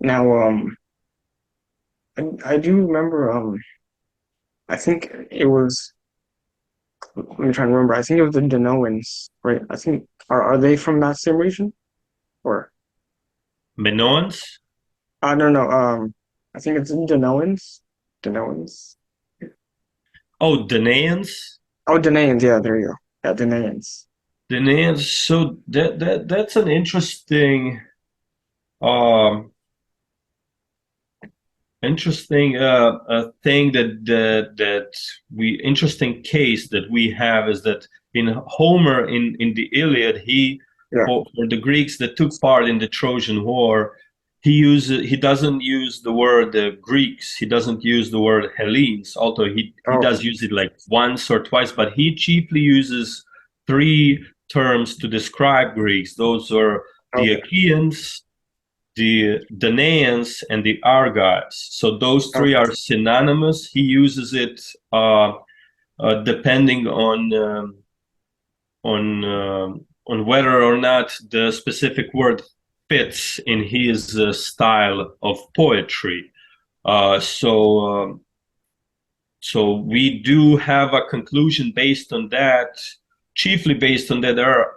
Now, I do remember, I think it was, let me try and remember, I think it was the Denoans, right? I think, are they from that same region? Or, Minoans? I don't know, I think it's Denoans? Denoans? Oh, Danaans? Oh, Danaans, yeah, there you go. Yeah, Danaans. Danaans. So that's an um interesting thing that we interesting case that we have is that in Homer in the Iliad Yeah. for the Greeks that took part in the Trojan War, he doesn't use the word Greeks, he doesn't use the word Hellenes, although he Oh, does use it like once or twice, but he chiefly uses three terms to describe Greeks. Those are the okay, Achaeans, the Danaans, and the Argives. So those three okay, are synonymous. He uses it depending on whether or not the specific word fits in his style of poetry. Uh, so um, so we do have a conclusion based on that, chiefly based on that. There are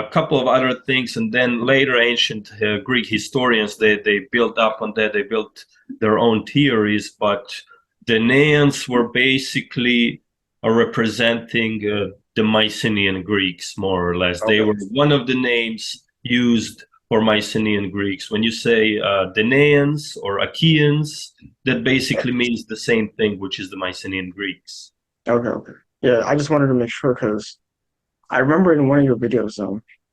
a couple of other things, and then later ancient Greek historians they built up on that. They built their own theories, but the Neans were basically representing the Mycenaean Greeks, more or less. They okay. were one of the names used for Mycenaean Greeks. When you say Danaans or Achaeans, that basically means the same thing, which is the Mycenaean Greeks. Okay, okay. Yeah, I just wanted to make sure because I remember in one of your videos,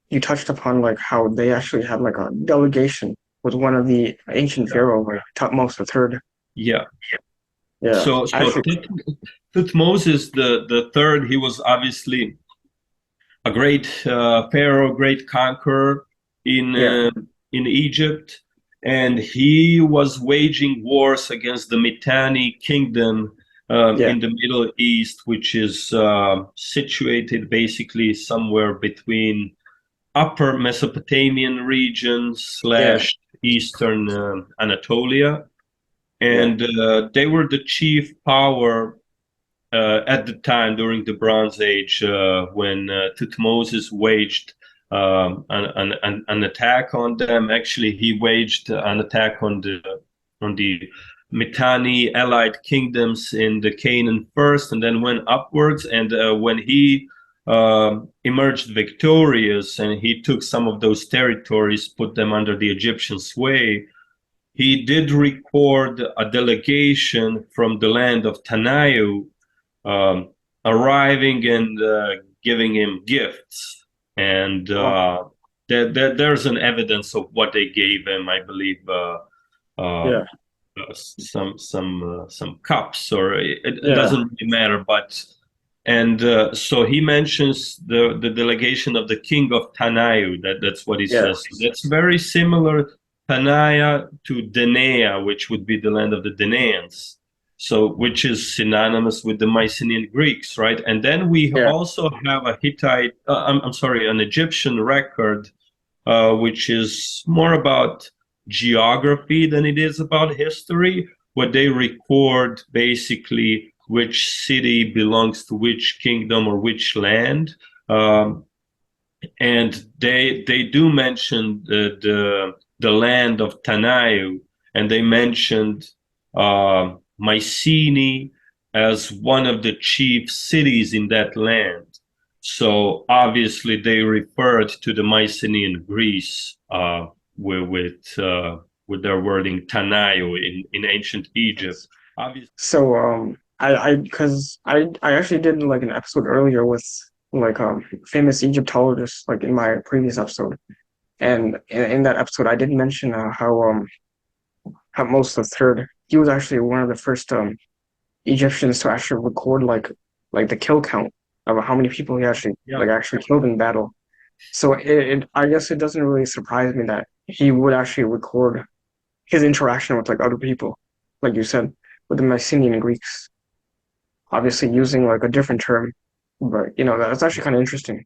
you touched upon like how they actually had like a delegation with one of the ancient Yeah. pharaoh, like Tutmos the third. Yeah. Yeah, So actually, Thutmose the third, he was obviously a great pharaoh, great conqueror in yeah, uh, in Egypt, and he was waging wars against the Mitanni kingdom yeah, in the Middle East, which is situated basically somewhere between Upper Mesopotamian region yeah, slash Eastern Anatolia, yeah, and they were the chief power at the time during the Bronze Age when Thutmose waged an attack on them. Actually, he waged an attack on the Mitanni allied kingdoms in the Canaan first, and then went upwards. And when he emerged victorious and he took some of those territories, put them under the Egyptian sway, he did record a delegation from the land of Tanayu um, arriving and giving him gifts. And oh, there's an evidence of what they gave him. I believe yeah, some cups, or it yeah, doesn't really matter. But and so he mentions the delegation of the king of Tanayu. That's what he yeah, says. So that's very similar, Tanaya to Denea, which would be the land of the Deneans. So which is synonymous with the Mycenaean Greeks, right? And then we yeah, also have a Hittite, I'm sorry, an Egyptian record, which is more about geography than it is about history, where they record basically which city belongs to which kingdom or which land. Um, and they do mention the land of Tanayu, and they mentioned Mycenae as one of the chief cities in that land. So obviously they referred to the Mycenaean Greece with their wording Tanayu in ancient Egypt. Obviously, So, because I actually did like an episode earlier with like famous Egyptologists, like in my previous episode, and in that episode, I did mention how Moses the third, he was actually one of the first Egyptians to actually record like the kill count of how many people he actually yeah. like actually killed in battle. So I guess it doesn't really surprise me that he would actually record his interaction with like other people, like you said, with the Mycenaean Greeks, obviously using like a different term, but that's actually kind of interesting.